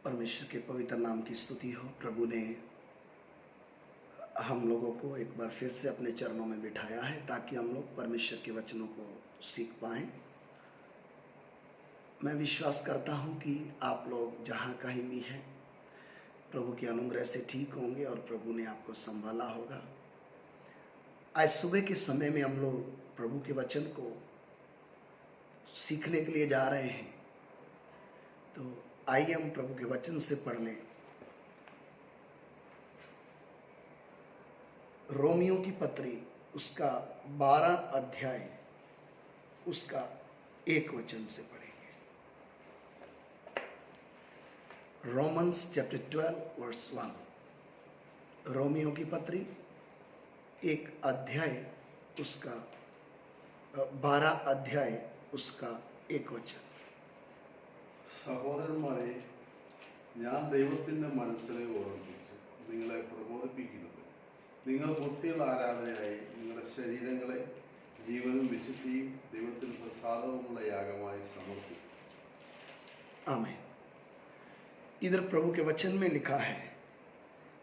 परमेश्वर के पवित्र नाम की स्तुति हो। प्रभु ने हम लोगों को एक बार फिर से अपने चरणों में बिठाया है ताकि हम लोग परमेश्वर के वचनों को सीख पाएं। मैं विश्वास करता हूं कि आप लोग जहां कहीं भी हैं प्रभु के अनुग्रह से ठीक होंगे और प्रभु ने आपको संभाला होगा। आज सुबह के समय में हम लोग प्रभु के वचन को सीखने के लिए जा रहे हैं, तो आइए हम प्रभु के वचन से पढ़ लें। रोमियो की पत्री उसका 12 अध्याय उसका 1 वचन से पढ़ेंगे। Romans chapter 12 verse 1। रोमियो की पत्री 1 अध्याय उसका 12 अध्याय उसका 1 वचन। സഹോദരന്മാരെ, ഞാൻ ദൈവത്തിൻ്റെ മനസ്സിനെ ഓർമ്മിപ്പിച്ച് നിങ്ങളെ പ്രബോധിപ്പിക്കുന്നത്, നിങ്ങൾ ബുദ്ധിയുള്ള ആരാധനയായി നിങ്ങളുടെ ശരീരങ്ങളെ ജീവനും വിശുദ്ധിയും ദൈവത്തിന് പ്രസാദവുമുള്ള യാഗമായി സമർപ്പിക്കും। आमीन। इधर प्रभु के वचन में लिखा है,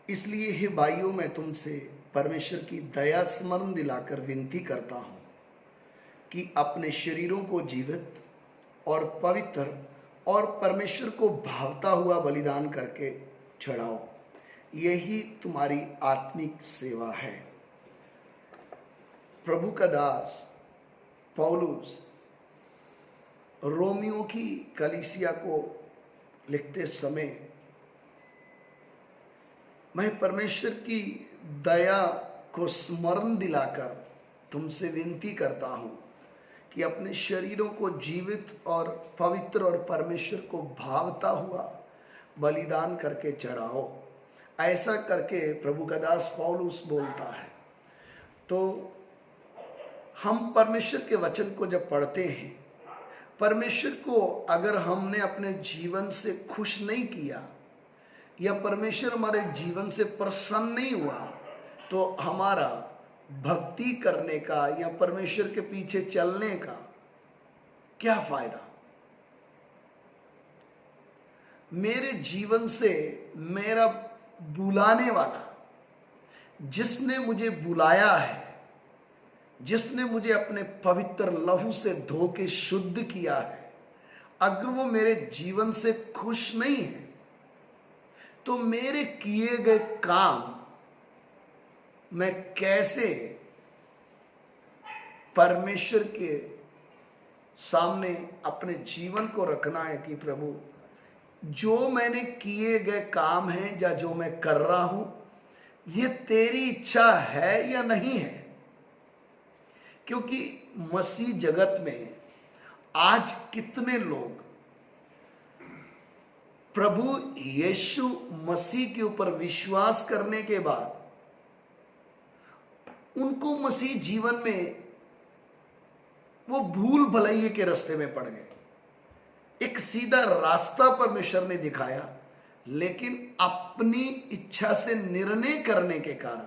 इसलिए हे भाइयों, मैं तुमसे परमेश्वर की दया स्मरण दिलाकर विनती करता हूँ कि अपने शरीरों को जीवित और पवित्र और परमेश्वर को भावता हुआ बलिदान करके चढ़ाओ, यही तुम्हारी आत्मिक सेवा है। प्रभु का दास पौलुस रोमियो की कलीसिया को लिखते समय, मैं परमेश्वर की दया को स्मरण दिलाकर तुमसे विनती करता हूँ कि अपने शरीरों को जीवित और पवित्र और परमेश्वर को भावता हुआ बलिदान करके चढ़ाओ। ऐसा करके प्रभु का दास पौलुस बोलता है। तो हम परमेश्वर के वचन को जब पढ़ते हैं, परमेश्वर को अगर हमने अपने जीवन से खुश नहीं किया या परमेश्वर हमारे जीवन से प्रसन्न नहीं हुआ, तो हमारा भक्ति करने का या परमेश्वर के पीछे चलने का क्या फायदा। मेरे जीवन से मेरा बुलाने वाला, जिसने मुझे बुलाया है, जिसने मुझे अपने पवित्र लहू से धो के शुद्ध किया है, अगर वो मेरे जीवन से खुश नहीं है, तो मेरे किए गए काम मैं कैसे परमेश्वर के सामने अपने जीवन को रखना है कि प्रभु, जो मैंने किए गए काम हैं या जो मैं कर रहा हूं, ये तेरी इच्छा है या नहीं है। क्योंकि मसीह जगत में आज कितने लोग प्रभु यीशु मसीह के ऊपर विश्वास करने के बाद उनको मसीह जीवन में वो भूल भलैये के रास्ते में पड़ गए। एक सीधा रास्ता परमेश्वर ने दिखाया, लेकिन अपनी इच्छा से निर्णय करने के कारण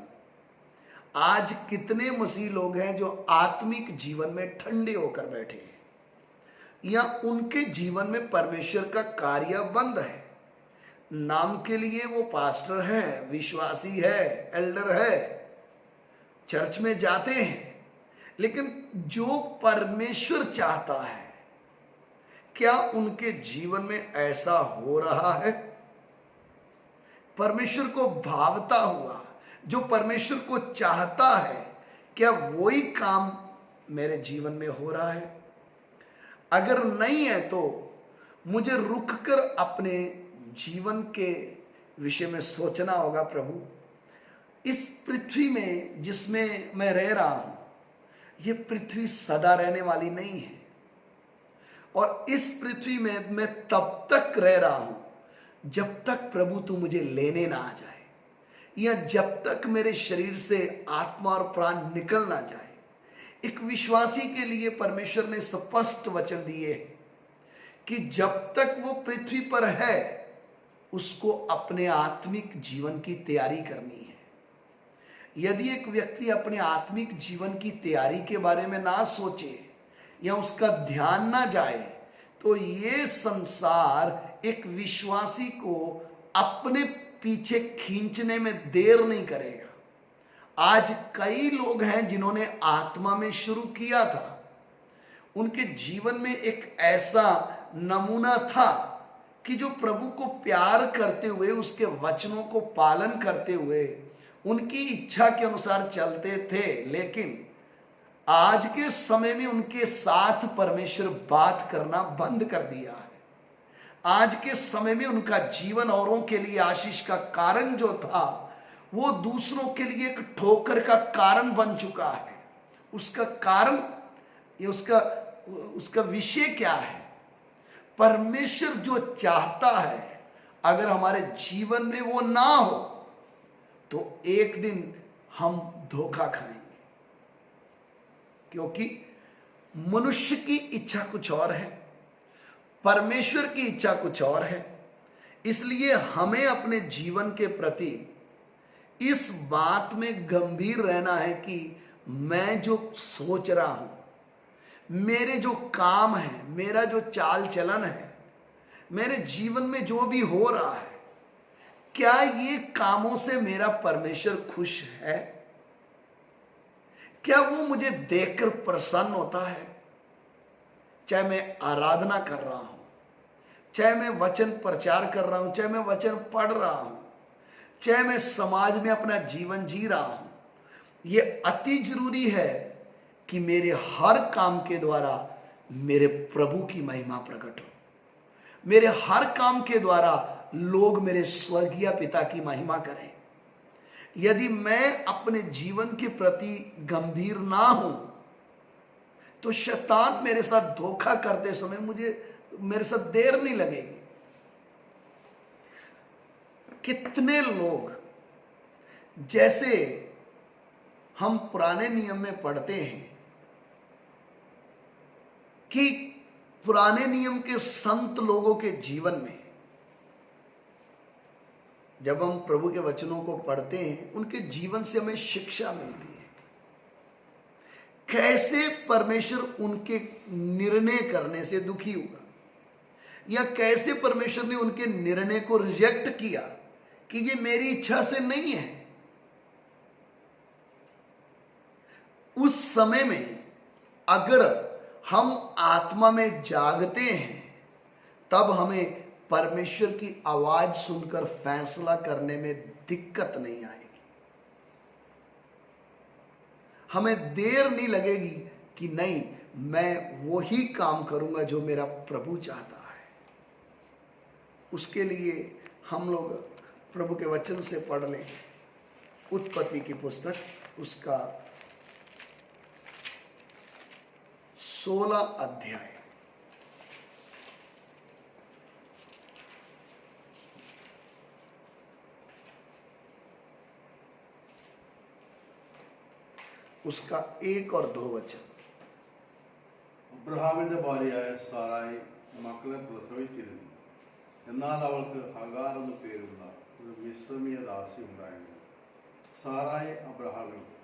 आज कितने मसीह लोग हैं जो आत्मिक जीवन में ठंडे होकर बैठे हैं या उनके जीवन में परमेश्वर का कार्य बंद है। नाम के लिए वो पास्टर है, विश्वासी है, एल्डर है, चर्च में जाते हैं, लेकिन जो परमेश्वर चाहता है, क्या उनके जीवन में ऐसा हो रहा है? परमेश्वर को भावता हुआ, जो परमेश्वर को चाहता है, क्या वही काम मेरे जीवन में हो रहा है? अगर नहीं है तो मुझे रुककर अपने जीवन के विषय में सोचना होगा। प्रभु, इस पृथ्वी में जिसमें मैं रह रहा हूं, ये पृथ्वी सदा रहने वाली नहीं है, और इस पृथ्वी में मैं तब तक रह रहा हूं जब तक प्रभु तू मुझे लेने ना आ जाए, या जब तक मेरे शरीर से आत्मा और प्राण निकल ना जाए। एक विश्वासी के लिए परमेश्वर ने स्पष्ट वचन दिए हैं कि जब तक वो पृथ्वी पर है, उसको अपने आत्मिक जीवन की तैयारी करनी है। यदि एक व्यक्ति अपने आत्मिक जीवन की तैयारी के बारे में ना सोचे या उसका ध्यान ना जाए, तो ये संसार एक विश्वासी को अपने पीछे खींचने में देर नहीं करेगा। आज कई लोग हैं जिन्होंने आत्मा में शुरू किया था, उनके जीवन में एक ऐसा नमूना था कि जो प्रभु को प्यार करते हुए, उसके वचनों को पालन करते हुए, उनकी इच्छा के अनुसार चलते थे। लेकिन आज के समय में उनके साथ परमेश्वर बात करना बंद कर दिया है। आज के समय में उनका जीवन औरों के लिए आशीष का कारण जो था, वो दूसरों के लिए एक ठोकर का कारण बन चुका है। उसका कारण, ये उसका विषय क्या है? परमेश्वर जो चाहता है, अगर हमारे जीवन में वो ना हो तो एक दिन हम धोखा खाएंगे, क्योंकि मनुष्य की इच्छा कुछ और है, परमेश्वर की इच्छा कुछ और है। इसलिए हमें अपने जीवन के प्रति इस बात में गंभीर रहना है कि मैं जो सोच रहा हूं, मेरे जो काम है, मेरा जो चाल चलन है, मेरे जीवन में जो भी हो रहा है, क्या ये कामों से मेरा परमेश्वर खुश है? क्या वो मुझे देखकर प्रसन्न होता है? चाहे मैं आराधना कर रहा हूं, चाहे मैं वचन प्रचार कर रहा हूं, चाहे मैं वचन पढ़ रहा हूं, चाहे मैं समाज में अपना जीवन जी रहा हूं, ये अति जरूरी है कि मेरे हर काम के द्वारा मेरे प्रभु की महिमा प्रकट हो। मेरे हर काम के द्वारा लोग मेरे स्वर्गीय पिता की महिमा करें। यदि मैं अपने जीवन के प्रति गंभीर ना हूं तो शैतान मेरे साथ धोखा करते समय मेरे साथ देर नहीं लगेगी। कितने लोग, जैसे हम पुराने नियम में पढ़ते हैं कि पुराने नियम के संत लोगों के जीवन में जब हम प्रभु के वचनों को पढ़ते हैं, उनके जीवन से हमें शिक्षा मिलती है। कैसे परमेश्वर उनके निर्णय करने से दुखी हुआ, या कैसे परमेश्वर ने उनके निर्णय को रिजेक्ट किया कि ये मेरी इच्छा से नहीं है। उस समय में अगर हम आत्मा में जागते हैं, तब हमें परमेश्वर की आवाज सुनकर फैसला करने में दिक्कत नहीं आएगी। हमें देर नहीं लगेगी कि नहीं, मैं वही काम करूंगा जो मेरा प्रभु चाहता है। उसके लिए हम लोग प्रभु के वचन से पढ़ लें उत्पत्ति की पुस्तक, उसका 16 अध्याय। उसका 1 और 2 वचन। അബ്രഹാമിന്റെ ഭാര്യയായ സാറായി മക്കളെ പ്രസവിച്ചിരുന്നു. എന്നാൽ അവൾക്ക് ഹഗാർ എന്നു പേരുള്ള ഒരു മിശ്രമീയ ദാസി ഉണ്ടായിരുന്നു. സാറായി അബ്രഹാമിനോട്,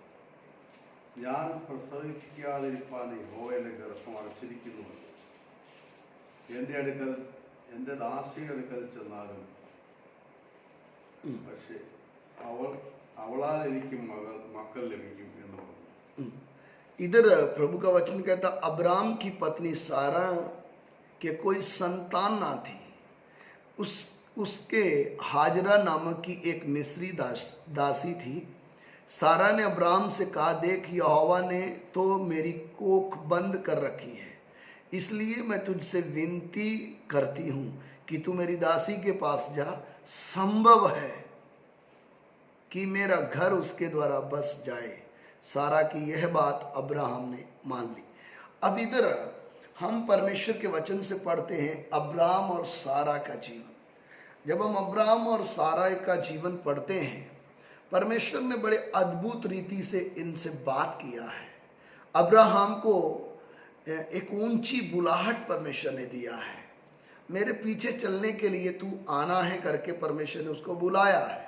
ഞാൻ പ്രസവിക്കാതിരിക്കാൻ യഹോവയുടെ ഗർഭം അടച്ചിരിക്കുന്നുവല്ലോ, എൻ്റെ ദാസിയുടെ അടുക്കൽ ചെന്നാലും പക്ഷേ അവളാൽ എനിക്ക് മക്കൾ ലഭിക്കും എന്ന് പറഞ്ഞു. इधर प्रभु का वचन कहता, अब्राम की पत्नी सारा के कोई संतान ना थी। उसके हाजरा नामक की एक मिस्री दासी थी। सारा ने अब्राम से कहा, देख यहोवा ने तो मेरी कोख बंद कर रखी है, इसलिए मैं तुझसे विनती करती हूँ कि तू मेरी दासी के पास जा। संभव है कि मेरा घर उसके द्वारा बस जाए। सारा की यह बात अब्राहम ने मान ली। अब इधर हम परमेश्वर के वचन से पढ़ते हैं अब्राहम और सारा का जीवन। जब हम अब्राहम और सारा का जीवन पढ़ते हैं, परमेश्वर ने बड़े अद्भुत रीति से इनसे बात किया है। अब्राहम को एक ऊंची बुलाहट परमेश्वर ने दिया है। मेरे पीछे चलने के लिए तू आना है करके परमेश्वर ने उसको बुलाया है।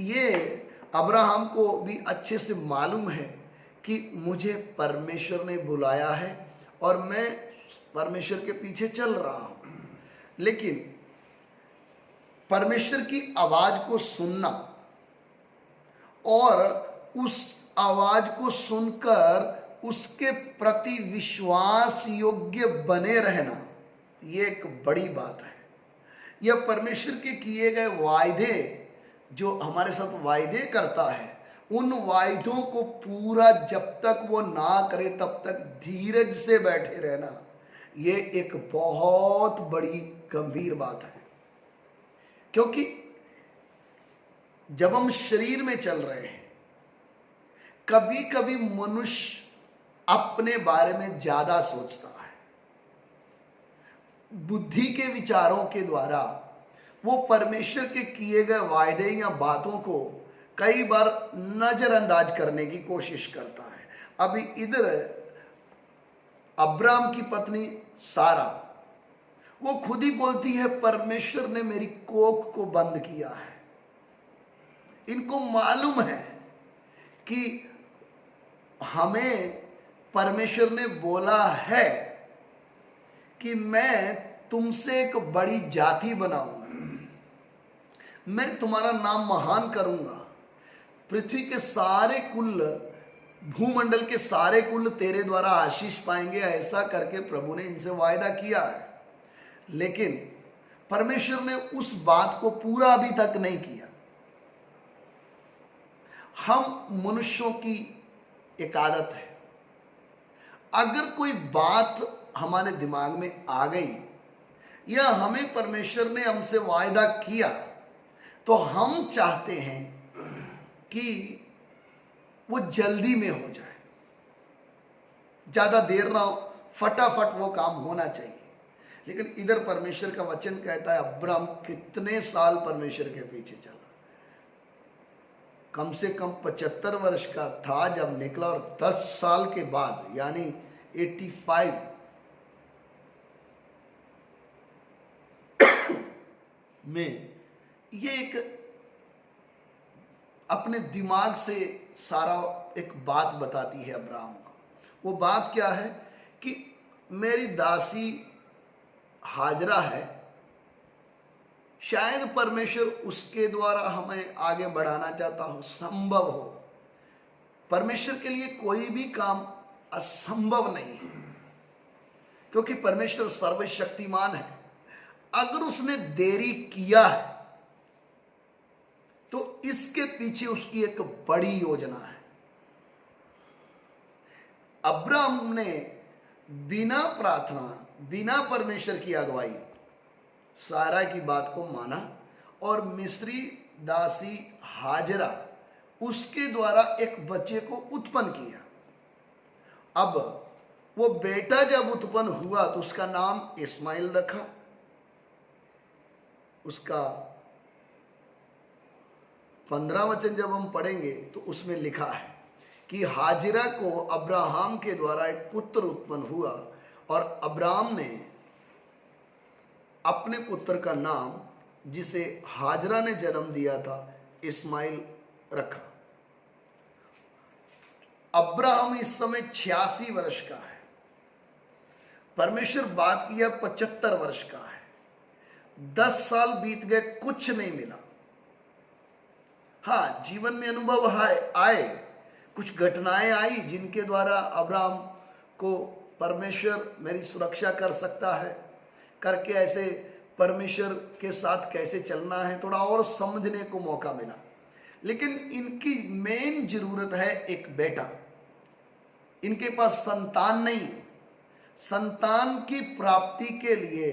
ये अब्राहम को भी अच्छे से मालूम है कि मुझे परमेश्वर ने बुलाया है और मैं परमेश्वर के पीछे चल रहा हूं, लेकिन परमेश्वर की आवाज को सुनना और उस आवाज को सुनकर उसके प्रति विश्वास योग्य बने रहना, ये एक बड़ी बात है। यह परमेश्वर के किए गए वायदे, जो हमारे साथ वायदे करता है, उन वायदों को पूरा जब तक वो ना करे तब तक धीरज से बैठे रहना, ये एक बहुत बड़ी गंभीर बात है। क्योंकि जब हम शरीर में चल रहे हैं, कभी कभी मनुष्य अपने बारे में ज्यादा सोचता है, बुद्धि के विचारों के द्वारा वो परमेश्वर के किए गए वायदे या बातों को कई बार नजरअंदाज करने की कोशिश करता है। अभी इधर अब्राम की पत्नी सारा, वो खुद ही बोलती है परमेश्वर ने मेरी कोख को बंद किया है। इनको मालूम है कि हमें परमेश्वर ने बोला है कि मैं तुमसे एक बड़ी जाति बनाऊंगा, मैं तुम्हारा नाम महान करूंगा, पृथ्वी के सारे कुल, भूमंडल के सारे कुल तेरे द्वारा आशीष पाएंगे, ऐसा करके प्रभु ने इनसे वायदा किया है। लेकिन परमेश्वर ने उस बात को पूरा अभी तक नहीं किया। हम मनुष्यों की एक आदत है, अगर कोई बात हमारे दिमाग में आ गई या हमें परमेश्वर ने हमसे वायदा किया, तो हम चाहते हैं कि वो जल्दी में हो जाए, ज्यादा देर ना हो, फटाफट वो काम होना चाहिए। लेकिन इधर परमेश्वर का वचन कहता है अब्राम कितने साल परमेश्वर के पीछे चला, कम से कम 75 वर्ष का था जब निकला, और 10 साल के बाद यानी 85 में ये एक अपने दिमाग से सारा एक बात बताती है अब्राहम को। वो बात क्या है कि मेरी दासी हाजरा है, शायद परमेश्वर उसके द्वारा हमें आगे बढ़ाना चाहता हो, संभव हो। परमेश्वर के लिए कोई भी काम असंभव नहीं है, क्योंकि परमेश्वर सर्वशक्तिमान है। अगर उसने देरी किया है तो इसके पीछे उसकी एक बड़ी योजना है। अब्राहम ने बिना प्रार्थना, बिना परमेश्वर की अगुवाई सारा की बात को माना, और मिस्री दासी हाजरा उसके द्वारा एक बच्चे को उत्पन्न किया। अब वो बेटा जब उत्पन्न हुआ तो उसका नाम इस्माइल रखा। उसका 15 वचन जब हम पढ़ेंगे तो उसमें लिखा है कि हाजिरा को अब्राहम के द्वारा एक पुत्र उत्पन्न हुआ, और अब्राहम ने अपने पुत्र का नाम, जिसे हाजरा ने जन्म दिया था, इस्माइल रखा। अब्राहम इस समय 86 वर्ष का है। परमेश्वर बात किया 75 वर्ष का है। 10 साल बीत गए, कुछ नहीं मिला। हाँ, जीवन में अनुभव आए, कुछ घटनाएं आई जिनके द्वारा अब्राहम को परमेश्वर मेरी सुरक्षा कर सकता है, करके ऐसे परमेश्वर के साथ कैसे चलना है थोड़ा और समझने को मौका मिला। लेकिन इनकी मेन जरूरत है एक बेटा। इनके पास संतान नहीं। संतान की प्राप्ति के लिए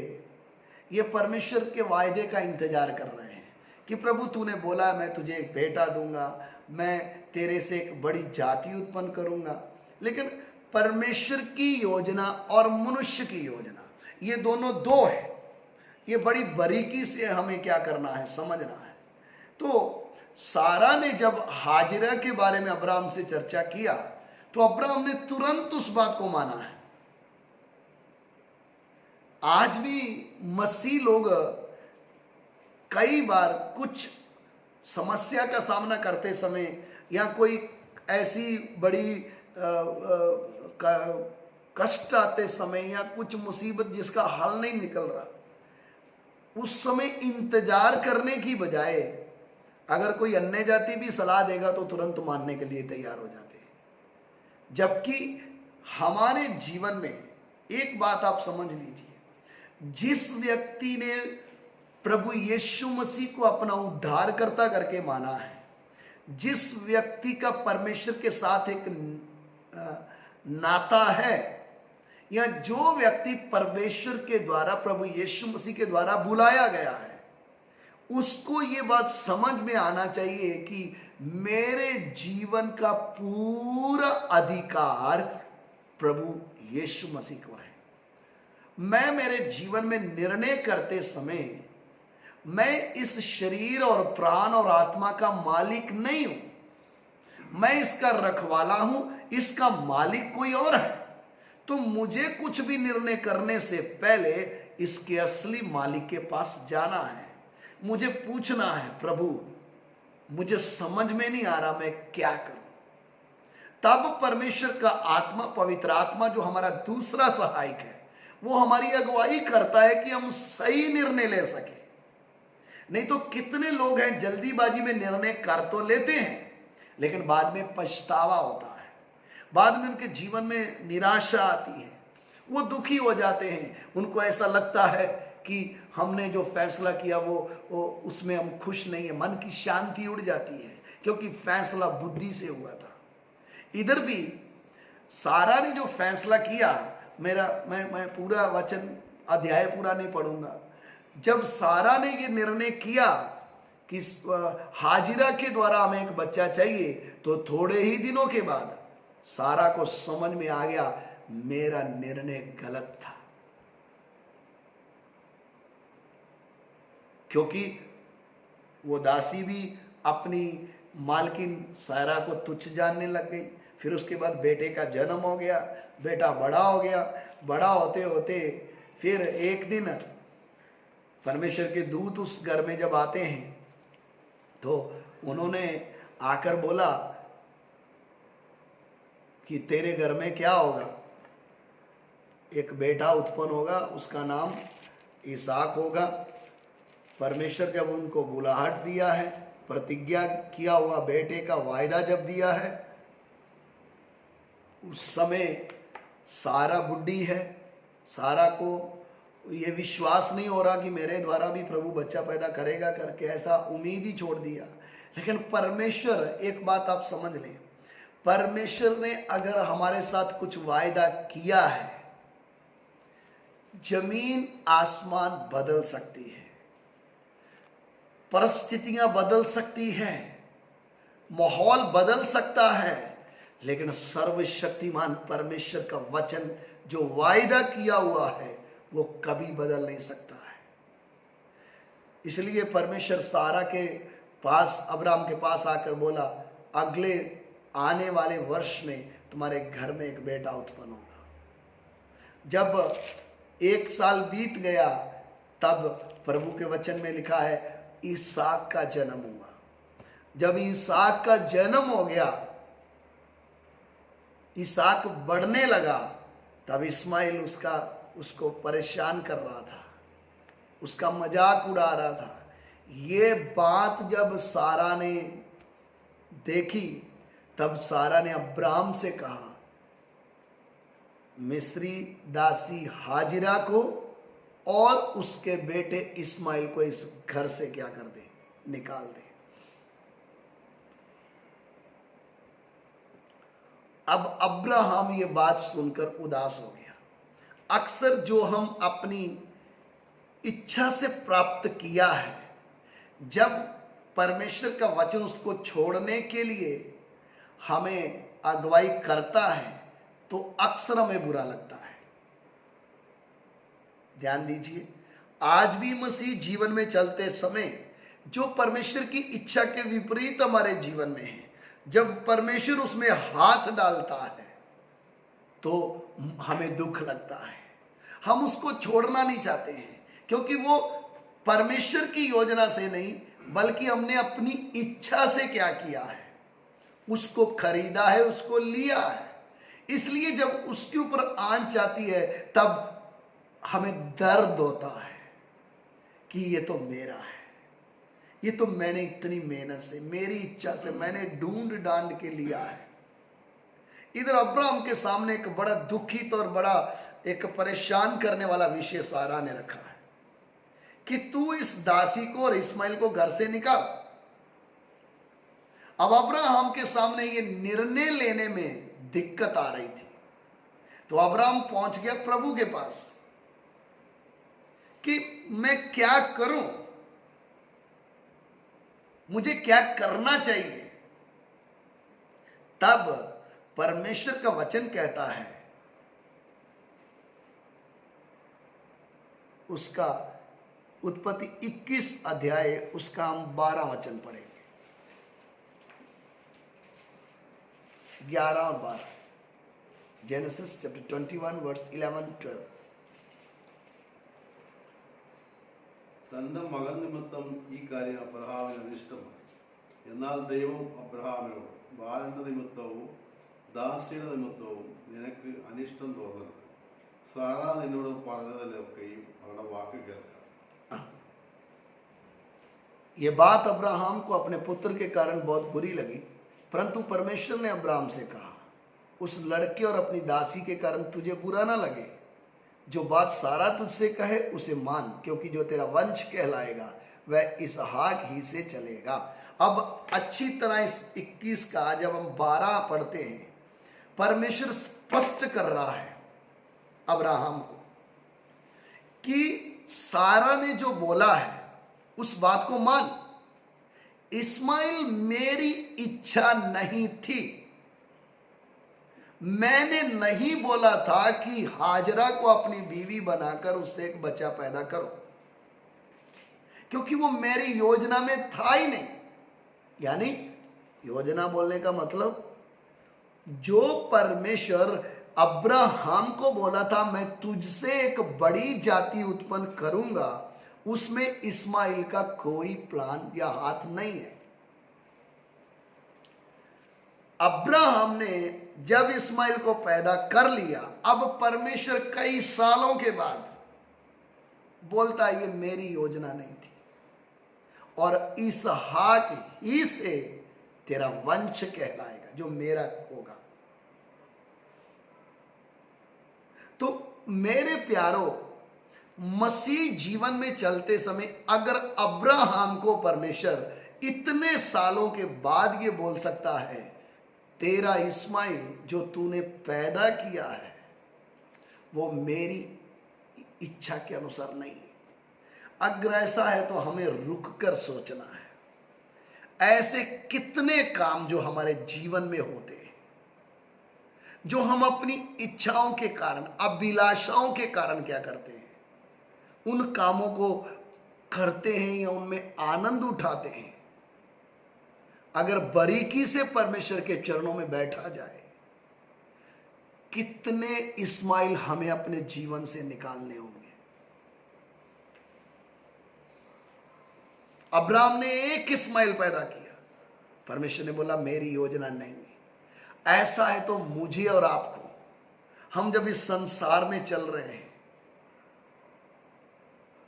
ये परमेश्वर के वायदे का इंतजार कर रहे हैं कि प्रभु तूने बोला मैं तुझे एक बेटा दूंगा, मैं तेरे से एक बड़ी जाति उत्पन्न करूंगा। लेकिन परमेश्वर की योजना और मनुष्य की योजना, ये दोनों दो है। ये बड़ी बारीकी से हमें क्या करना है, समझना है। तो सारा ने जब हाजिरा के बारे में अब्राहम से चर्चा किया तो अब्राहम ने तुरंत उस बात को माना है। आज भी मसीह लोग कई बार कुछ समस्या का सामना करते समय या कोई ऐसी बड़ी कष्ट आते समय या कुछ मुसीबत जिसका हल नहीं निकल रहा, उस समय इंतजार करने की बजाय अगर कोई अन्य जाति भी सलाह देगा तो तुरंत मानने के लिए तैयार हो जाते हैं। जबकि हमारे जीवन में एक बात आप समझ लीजिए, जिस व्यक्ति ने प्रभु यीशु मसीह को अपना उद्धारकर्ता करके माना है, जिस व्यक्ति का परमेश्वर के साथ एक नाता है, या जो व्यक्ति परमेश्वर के द्वारा प्रभु यीशु मसीह के द्वारा बुलाया गया है, उसको ये बात समझ में आना चाहिए कि मेरे जीवन का पूरा अधिकार प्रभु यीशु मसीह को है। मैं मेरे जीवन में निर्णय करते समय मैं इस शरीर और प्राण और आत्मा का मालिक नहीं हूं, मैं इसका रखवाला हूं, इसका मालिक कोई और है। तो मुझे कुछ भी निर्णय करने से पहले इसके असली मालिक के पास जाना है, मुझे पूछना है, प्रभु मुझे समझ में नहीं आ रहा मैं क्या करूं। तब परमेश्वर का आत्मा, पवित्र आत्मा जो हमारा दूसरा सहायक है, वो हमारी अगुवाई करता है कि हम सही निर्णय ले सके। नहीं तो कितने लोग हैं जल्दीबाजी में निर्णय कर तो लेते हैं, लेकिन बाद में पछतावा होता है, बाद में उनके जीवन में निराशा आती है, वो दुखी हो जाते हैं। उनको ऐसा लगता है कि हमने जो फैसला किया वो उसमें हम खुश नहीं है, मन की शांति उड़ जाती है, क्योंकि फैसला बुद्धि से हुआ था। इधर भी सारा ने जो फैसला किया, मैं पूरा वचन अध्याय पूरा नहीं पढ़ूंगा। जब सारा ने ये निर्णय किया कि हाजिरा के द्वारा हमें एक बच्चा चाहिए, तो थोड़े ही दिनों के बाद सारा को समझ में आ गया मेरा निर्णय गलत था, क्योंकि वो दासी भी अपनी मालकिन सारा को तुच्छ जानने लग गई। फिर उसके बाद बेटे का जन्म हो गया, बेटा बड़ा हो गया, बड़ा होते होते फिर एक दिन परमेश्वर के दूत उस घर में जब आते हैं तो उन्होंने आकर बोला कि तेरे घर में क्या होगा, एक बेटा उत्पन्न होगा, उसका नाम इसहाक होगा। परमेश्वर जब उनको बुलाहट दिया है, प्रतिज्ञा किया हुआ बेटे का वायदा जब दिया है, उस समय सारा बुढ़ी है, सारा को ये विश्वास नहीं हो रहा कि मेरे द्वारा भी प्रभु बच्चा पैदा करेगा करके, ऐसा उम्मीद ही छोड़ दिया। लेकिन परमेश्वर, एक बात आप समझ लें, परमेश्वर ने अगर हमारे साथ कुछ वायदा किया है, जमीन आसमान बदल सकती है, परिस्थितियां बदल सकती है, माहौल बदल सकता है, लेकिन सर्वशक्तिमान परमेश्वर का वचन जो वायदा किया हुआ है वो कभी बदल नहीं सकता है। इसलिए परमेश्वर सारा के पास, अब्राहम के पास आकर बोला, अगले आने वाले वर्ष में तुम्हारे घर में एक बेटा उत्पन्न होगा। जब 1 साल बीत गया, तब प्रभु के वचन में लिखा है इसहाक का जन्म हुआ। जब इसहाक का जन्म हो गया, इसहाक बढ़ने लगा, तब इस्माइल उसको परेशान कर रहा था, उसका मजाक उड़ा रहा था। ये बात जब सारा ने देखी, तब सारा ने अब्राहम से कहा, मिस्री दासी हाजिरा को और उसके बेटे इस्माइल को इस घर से क्या कर दे, निकाल दे। अब अब्राहम ये बात सुनकर उदास हो गया। अक्सर जो हम अपनी इच्छा से प्राप्त किया है, जब परमेश्वर का वचन उसको छोड़ने के लिए हमें अगुवाई करता है, तो अक्सर हमें बुरा लगता है। ध्यान दीजिए, आज भी मसीह जीवन में चलते समय जो परमेश्वर की इच्छा के विपरीत हमारे जीवन में है, जब परमेश्वर उसमें हाथ डालता है तो हमें दुख लगता है। हम उसको छोड़ना नहीं चाहते हैं, क्योंकि वो परमेश्वर की योजना से नहीं, बल्कि हमने अपनी इच्छा से क्या किया है, उसको खरीदा है, उसको लिया है। इसलिए जब उसके ऊपर आंच आती है तब हमें दर्द होता है कि ये तो मेरा है, ये तो मैंने इतनी मेहनत से, मेरी इच्छा से मैंने ढूंढ डांड के लिया है। इधर अब्राहम के सामने एक बड़ा दुखित और बड़ा एक परेशान करने वाला विषय सारा ने रखा है कि तू इस दासी को और इस्माइल को घर से निकाल। अब अब्राहम के सामने ये निर्णय लेने में दिक्कत आ रही थी, तो अब्राहम पहुंच गया प्रभु के पास कि मैं क्या करूं, मुझे क्या करना चाहिए। तब परमेश्वर का वचन कहता है, उसका उत्पत्ति 21 अध्याय उसका हम 12 वचन पढ़ेंगे, 11 और 12। Genesis chapter 21 verse 11-12। തന്റെ മകൻ നിമിത്തം ഈ കാര്യം അബ്രഹാമിന് അനിഷ്ടമായി. എന്നാൽ ദൈവം അബ്രഹാമിനോട്, ബാലന്റെ നിമിത്തവും ദാസിയുടെ നിമിത്തവും നിനക്ക് അനിഷ്ടം തോന്നരുത്. സാറ നിന്നോട് പറഞ്ഞതിലൊക്കെയും അവരുടെ വാക്ക് കേൾക്കാം. ये बात अब्राहम को अपने पुत्र के कारण बहुत बुरी लगी, परंतु परमेश्वर ने अब्राहम से कहा, उस लड़के और अपनी दासी के कारण तुझे बुरा ना लगे। जो बात सारा तुझसे कहे उसे मान, क्योंकि जो तेरा वंश कहलाएगा वह इसहाक ही से चलेगा। अब अच्छी तरह इस 21 का जब हम 12 पढ़ते हैं, परमेश्वर स्पष्ट कर रहा है अब्राहम को कि सारा ने जो बोला है उस बात को मान। इस्माइल मेरी इच्छा नहीं थी, मैंने नहीं बोला था कि हाजरा को अपनी बीवी बनाकर उससे एक बच्चा पैदा करो, क्योंकि वो मेरी योजना में था ही नहीं। यानी योजना बोलने का मतलब, जो परमेश्वर अब्राहम को बोला था मैं तुझसे एक बड़ी जाति उत्पन्न करूंगा, उसमें इस्माइल का कोई प्लान या हाथ नहीं है। अब्राहम ने जब इस्माइल को पैदा कर लिया, अब परमेश्वर कई सालों के बाद बोलता है ये मेरी योजना नहीं थी, और इसहाक ही से तेरा वंश कहलाएगा, जो मेरा होगा। तो मेरे प्यारों, मसीह जीवन में चलते समय अगर अब्राहम को परमेश्वर इतने सालों के बाद ये बोल सकता है तेरा इस्माइल जो तूने पैदा किया है वो मेरी इच्छा के अनुसार नहीं है, अगर ऐसा है तो हमें रुक कर सोचना है। ऐसे कितने काम जो हमारे जीवन में होते हैं, जो हम अपनी इच्छाओं के कारण, अभिलाषाओं के कारण क्या करते हैं, उन कामों को करते हैं या उनमें आनंद उठाते हैं। अगर बारीकी से परमेश्वर के चरणों में बैठा जाए, कितने इस्माइल हमें अपने जीवन से निकालने होंगे। अब्राहम ने एक इस्माइल पैदा किया, परमेश्वर ने बोला मेरी योजना नहीं है। ऐसा है तो मुझे और आपको, हम जब इस संसार में चल रहे हैं,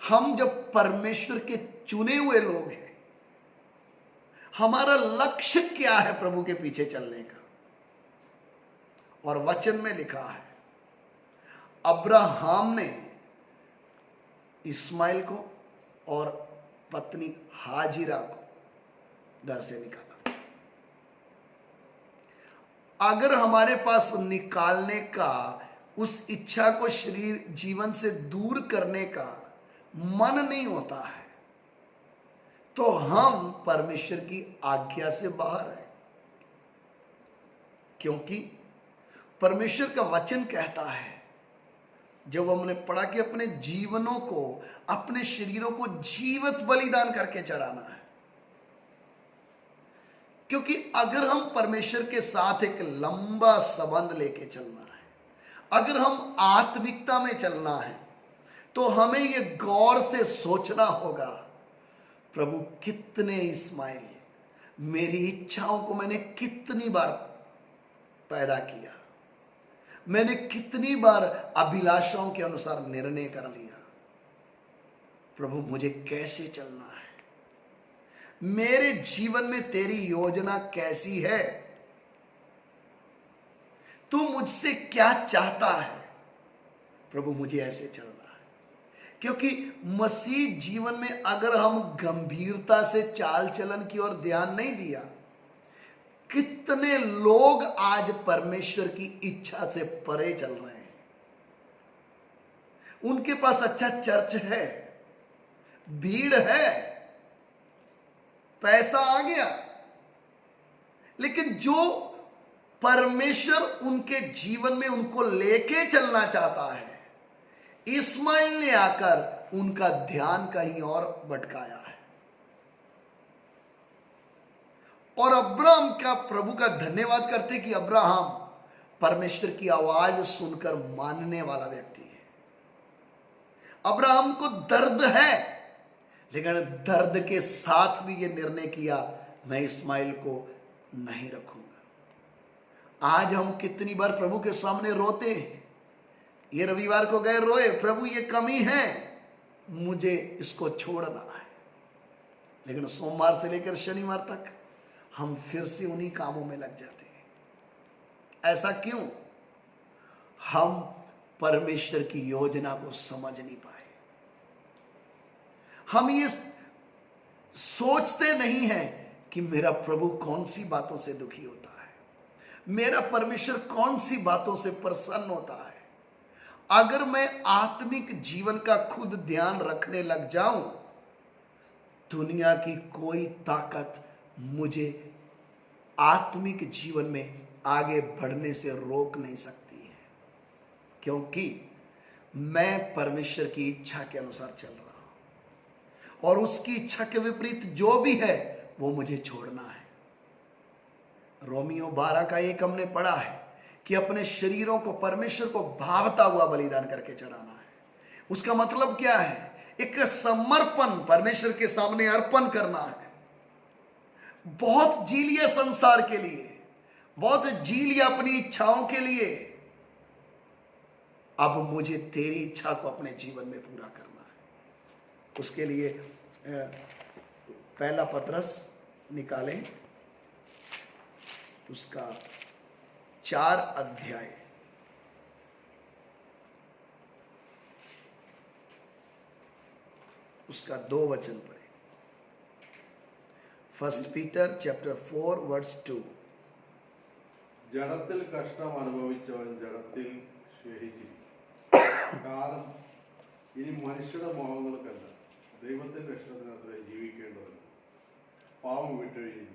हम जब परमेश्वर के चुने हुए लोग हैं, हमारा लक्ष्य क्या है प्रभु के पीछे चलने का। और वचन में लिखा है अब्राहम ने इस्माइल को और पत्नी हाजिरा को घर से निकाला। अगर हमारे पास निकालने का, उस इच्छा को शरीर जीवन से दूर करने का मन नहीं होता है, तो हम परमेश्वर की आज्ञा से बाहर हैं। क्योंकि परमेश्वर का वचन कहता है, जब हमने पढ़ा कि अपने जीवनों को, अपने शरीरों को जीवित बलिदान करके चढ़ाना है। क्योंकि अगर हम परमेश्वर के साथ एक लंबा संबंध लेके चलना है, अगर हम आत्मिकता में चलना है, तो हमें ये गौर से सोचना होगा, प्रभु कितने इस्माइल, मेरी इच्छाओं को मैंने कितनी बार पैदा किया, मैंने कितनी बार अभिलाषाओं के अनुसार निर्णय कर लिया। प्रभु मुझे कैसे चलना है, मेरे जीवन में तेरी योजना कैसी है, तू मुझसे क्या चाहता है। प्रभु मुझे ऐसे चलना है। क्योंकि मसीह जीवन में अगर हम गंभीरता से चाल चलन की ओर ध्यान नहीं दिया, कितने लोग आज परमेश्वर की इच्छा से परे चल रहे हैं। उनके पास अच्छा चर्च है, भीड़ है, पैसा आ गया, लेकिन जो परमेश्वर उनके जीवन में उनको लेके चलना चाहता है, इस्माइल ने आकर उनका ध्यान कहीं और भटकाया है। और अब्राहम का प्रभु का धन्यवाद करते कि अब्राहम परमेश्वर की आवाज सुनकर मानने वाला व्यक्ति है। अब्राहम को दर्द है, लेकिन दर्द के साथ भी यह निर्णय किया, मैं इस्माइल को नहीं रखूंगा। आज हम कितनी बार प्रभु के सामने रोते हैं। ये रविवार को गए रोए, प्रभु ये कमी है, मुझे इसको छोड़ना है। लेकिन सोमवार से लेकर शनिवार तक हम फिर से उन्हीं कामों में लग जाते हैं। ऐसा क्यों? हम परमेश्वर की योजना को समझ नहीं पाए। हम ये सोचते नहीं हैं कि मेरा प्रभु कौन सी बातों से दुखी होता है, मेरा परमेश्वर कौन सी बातों से प्रसन्न होता है। अगर मैं आत्मिक जीवन का खुद ध्यान रखने लग जाऊं, दुनिया की कोई ताकत मुझे आत्मिक जीवन में आगे बढ़ने से रोक नहीं सकती है, क्योंकि मैं परमेश्वर की इच्छा के अनुसार चल रहा हूं और उसकी इच्छा के विपरीत जो भी है वो मुझे छोड़ना है। रोमियो 12:1 हमने पढ़ा है कि अपने शरीरों को परमेश्वर को भावता हुआ बलिदान करके चढ़ाना है। उसका मतलब क्या है? एक समर्पण परमेश्वर के सामने अर्पण करना है। बहुत जी लिया संसार के लिए, बहुत जी लिया अपनी इच्छाओं के लिए, अब मुझे तेरी इच्छा को अपने जीवन में पूरा करना है। उसके लिए पहला पत्रस निकालें, उसका 4 अध्याय, उसका 2 वचन पढ़े। 1 Peter chapter 4 verse 2. ജഡത്തിൽ കഷ്ടം അനുഭവിച്ചവൻ ജഡത്തിൽ ശേഷിച്ചിരിക്കും. കാരണം ഇനി മനുഷ്യരുടെ മോഹങ്ങൾക്കല്ല, ദൈവത്തിന്റെ ഇഷ്ടത്തിനത്രേ ജീവിക്കേണ്ടതെന്ന് പാവം വിട്ടൊഴിഞ്ഞിരിക്കുന്നു.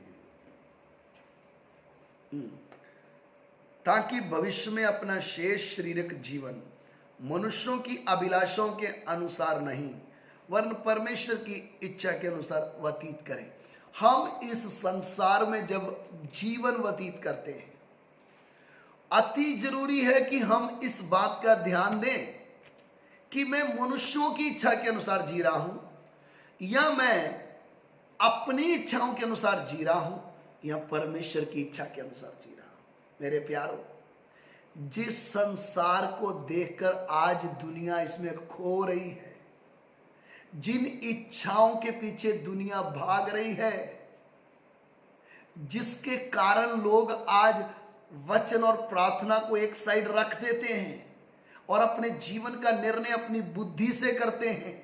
ताकि भविष्य में अपना शेष शारीरिक जीवन मनुष्यों की अभिलाषाओं के अनुसार नहीं, वरन परमेश्वर की इच्छा के अनुसार व्यतीत करें। हम इस संसार में जब जीवन व्यतीत करते हैं, अति जरूरी है कि हम इस बात का ध्यान दें कि मैं मनुष्यों की इच्छा के अनुसार जी रहा हूं या मैं अपनी इच्छाओं के अनुसार जी रहा हूं या परमेश्वर की इच्छा के अनुसार जी रहा हूं। मेरे प्यारों, जिस संसार को देखकर आज दुनिया इसमें खो रही है, जिन इच्छाओं के पीछे दुनिया भाग रही है, जिसके कारण लोग आज वचन और प्रार्थना को एक साइड रख देते हैं और अपने जीवन का निर्णय अपनी बुद्धि से करते हैं,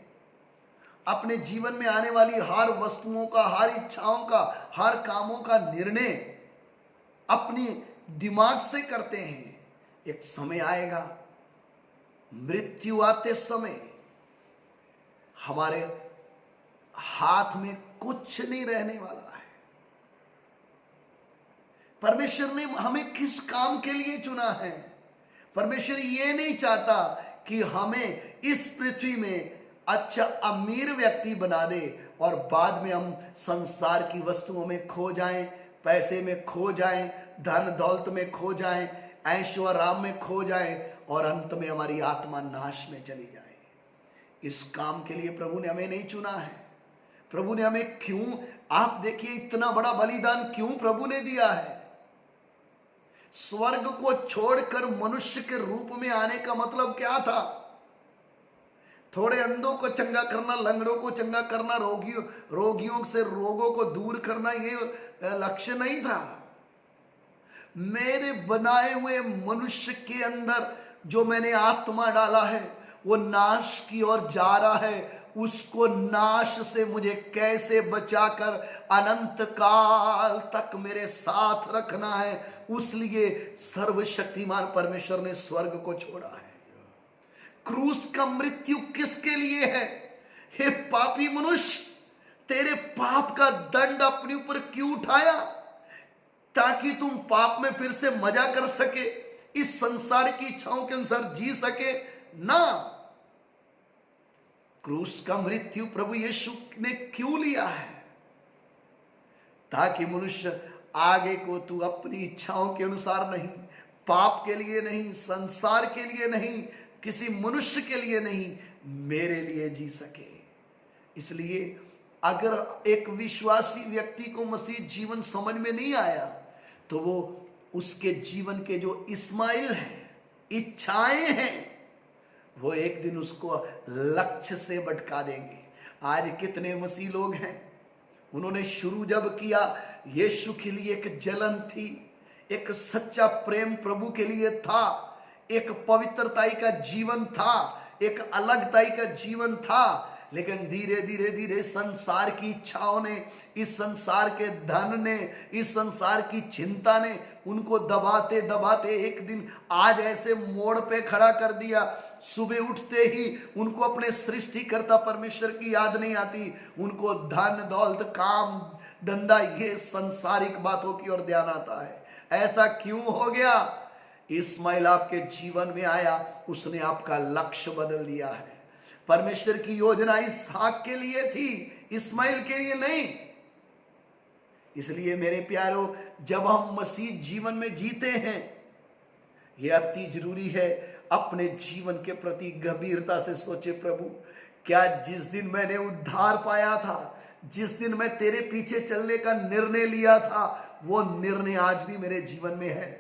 अपने जीवन में आने वाली हर वस्तुओं का, हर इच्छाओं का, हर कामों का निर्णय अपनी दिमाग से करते हैं। एक समय आएगा, मृत्यु आते समय हमारे हाथ में कुछ नहीं रहने वाला है। परमेश्वर ने हमें किस काम के लिए चुना है? परमेश्वर ये नहीं चाहता कि हमें इस पृथ्वी में अच्छा अमीर व्यक्ति बना दे और बाद में हम संसार की वस्तुओं में खो जाएं, पैसे में खो जाएं, धन दौलत में खो जाएं, ऐशो आराम में खो जाएं और अंत में हमारी आत्मा नाश में चली जाए। इस काम के लिए प्रभु ने हमें नहीं चुना है। प्रभु ने हमें क्यों, आप देखिए इतना बड़ा बलिदान क्यों प्रभु ने दिया है? स्वर्ग को छोड़कर मनुष्य के रूप में आने का मतलब क्या था? थोड़े अंधों को चंगा करना, लंगड़ों को चंगा करना, रोगियों से रोगों को दूर करना, ये लक्ष्य नहीं था। मेरे बनाए हुए मनुष्य के अंदर जो मैंने आत्मा डाला है वो नाश की ओर जा रहा है। उसको नाश से मुझे कैसे बचाकर अनंत काल तक मेरे साथ रखना है, उसलिए सर्वशक्तिमान परमेश्वर ने स्वर्ग को छोड़ा है। क्रूस का मृत्यु किसके लिए है? हे पापी मनुष्य, तेरे पाप का दंड अपने ऊपर क्यों उठाया? ताकि तुम पाप में फिर से मजा कर सके, इस संसार की इच्छाओं के अनुसार जी सके ना। क्रूस का मृत्यु प्रभु यीशु ने क्यों लिया है? ताकि मनुष्य आगे को तू अपनी इच्छाओं के अनुसार नहीं, पाप के लिए नहीं, संसार के लिए नहीं, किसी मनुष्य के लिए नहीं, मेरे लिए जी सके। इसलिए अगर एक विश्वासी व्यक्ति को मसीह जीवन समझ में नहीं आया तो वो उसके जीवन के जो इस्माइल है, इच्छाएं हैं, वो एक दिन उसको लक्ष्य से भटका देंगे। आज कितने मसीह लोग हैं, उन्होंने शुरू जब किया, यीशु के लिए एक जलन थी, एक सच्चा प्रेम प्रभु के लिए था, एक पवित्रताई का जीवन था, एक अलगताई का जीवन था। लेकिन धीरे धीरे धीरे संसार की इच्छाओं ने, इस संसार के धन ने, इस संसार की चिंता ने उनको दबाते दबाते एक दिन आज ऐसे मोड़ पे खड़ा कर दिया। सुबह उठते ही उनको अपने सृष्टिकर्ता परमेश्वर की याद नहीं आती, उनको धन दौलत, काम धंधा, ये संसारिक बातों की ओर ध्यान आता है। ऐसा क्यों हो गया? इस्माइल आपके जीवन में आया, उसने आपका लक्ष्य बदल दिया है। परमेश्वर की योजना इसहाक के लिए थी, इस्माइल के लिए नहीं। इसलिए मेरे प्यारों, जब हम मसीह जीवन में जीते हैं, यह अति जरूरी है अपने जीवन के प्रति गंभीरता से सोचे, प्रभु क्या जिस दिन मैंने उद्धार पाया था, जिस दिन मैं तेरे पीछे चलने का निर्णय लिया था, वो निर्णय आज भी मेरे जीवन में है?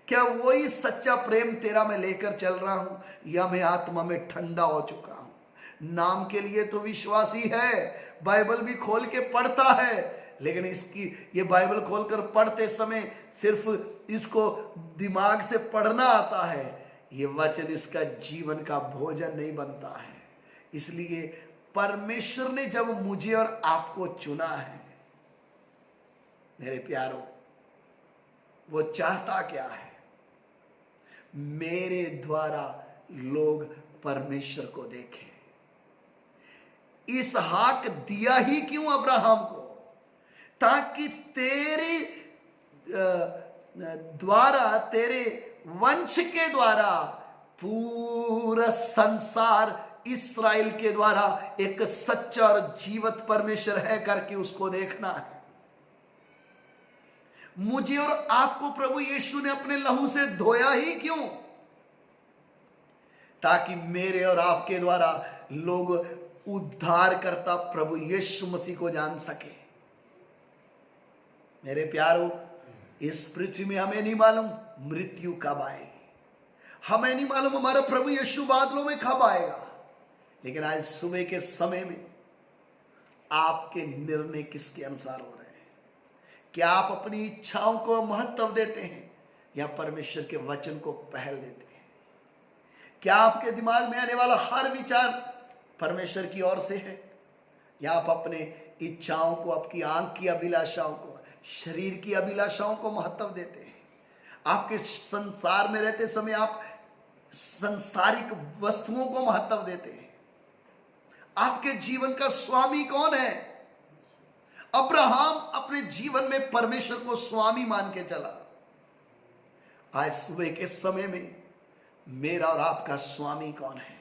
क्या वही सच्चा प्रेम तेरा मैं लेकर चल रहा हूं, या मैं आत्मा में ठंडा हो चुका हूं? नाम के लिए तो विश्वासी है, बाइबल भी खोल के पढ़ता है, लेकिन इसकी ये बाइबल खोलकर पढ़ते समय सिर्फ इसको दिमाग से पढ़ना आता है, ये वचन इसका जीवन का भोजन नहीं बनता है। इसलिए परमेश्वर ने जब मुझे और आपको चुना है, मेरे प्यारों, वो चाहता क्या है? मेरे द्वारा लोग परमेश्वर को देखें। इसहाक दिया ही क्यों अब्राहम को? ताकि तेरे द्वारा, तेरे वंश के द्वारा पूरा संसार इस्राएल के द्वारा एक सच्चा और जीवित परमेश्वर है करके उसको देखना है। मुझे और आपको प्रभु यीशु ने अपने लहू से धोया ही क्यों? ताकि मेरे और आपके द्वारा लोग उद्धार करता प्रभु यीशु मसीह को जान सके। मेरे प्यारों, इस पृथ्वी में हमें नहीं मालूम मृत्यु कब आएगी, हमें नहीं मालूम हमारा प्रभु यीशु बादलों में कब आएगा, लेकिन आज सुबह के समय में आपके निर्णय किसके अनुसार हो रहे हैं? क्या आप अपनी इच्छाओं को महत्व देते हैं या परमेश्वर के वचन को पहल देते हैं? क्या आपके दिमाग में आने वाला हर विचार परमेश्वर की ओर से है, या आप अपने इच्छाओं को, आपकी आंख की अभिलाषाओं को, शरीर की अभिलाषाओं को महत्व देते हैं? आपके संसार में रहते समय आप संसारिक वस्तुओं को महत्व देते हैं? आपके जीवन का स्वामी कौन है? अब्राहम अपने जीवन में परमेश्वर को स्वामी मान के चला। आज सुबह के समय में मेरा और आपका स्वामी कौन है?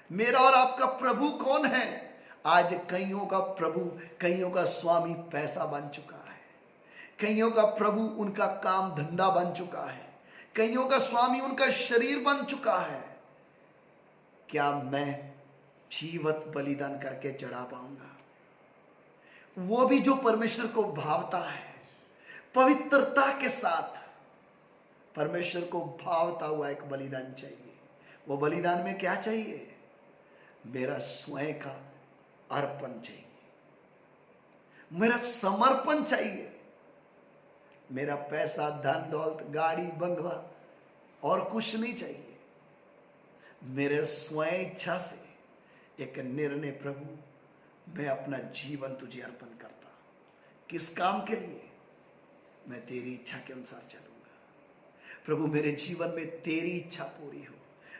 मेरा और आपका प्रभु कौन है? आज कईयों का प्रभु, कईयों का स्वामी पैसा बन चुका है, कईयों का प्रभु उनका काम धंधा बन चुका है, कईयों का स्वामी उनका शरीर बन चुका है। क्या मैं जीवित बलिदान करके चढ़ा पाऊंगा? वो भी जो परमेश्वर को भावता है, पवित्रता के साथ परमेश्वर को भावता हुआ एक बलिदान चाहिए। वो बलिदान में क्या चाहिए? मेरा स्वयं का अर्पण चाहिए, मेरा समर्पण चाहिए। मेरा पैसा, धन दौलत, गाड़ी, बंगला और कुछ नहीं चाहिए। मेरे स्वयं इच्छा से एक निर्णय, प्रभु मैं अपना जीवन तुझे अर्पण करता। किस काम के लिए? मैं तेरी इच्छा के अनुसार चलूंगा। प्रभु मेरे जीवन में तेरी इच्छा पूरी हो।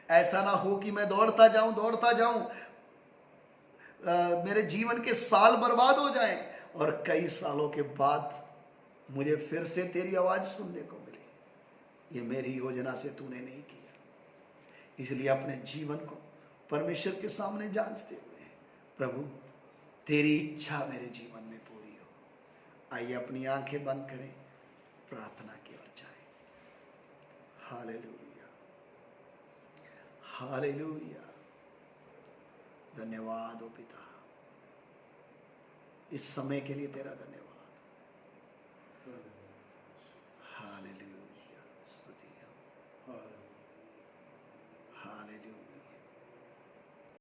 ऐसा ना हो कि मैं दौड़ता जाऊं, मेरे जीवन के साल बर्बाद हो जाएं और कई सालों के बाद मुझे फिर से तेरी आवाज सुनने को मिले। ये मेरी योजना से तूने नहीं किया। इसलिए अपने जीवन को परमेश्वर के सामने जांचते हुए, प्रभु तेरी इच्छा मेरे जीवन में पूरी हो। आइए अपनी आंखें बंद करें, प्रार्थना की ओर जाएं। Hallelujah, hallelujah. धन्यवाद ओ पिता, इस समय के लिए तेरा धन्यवाद।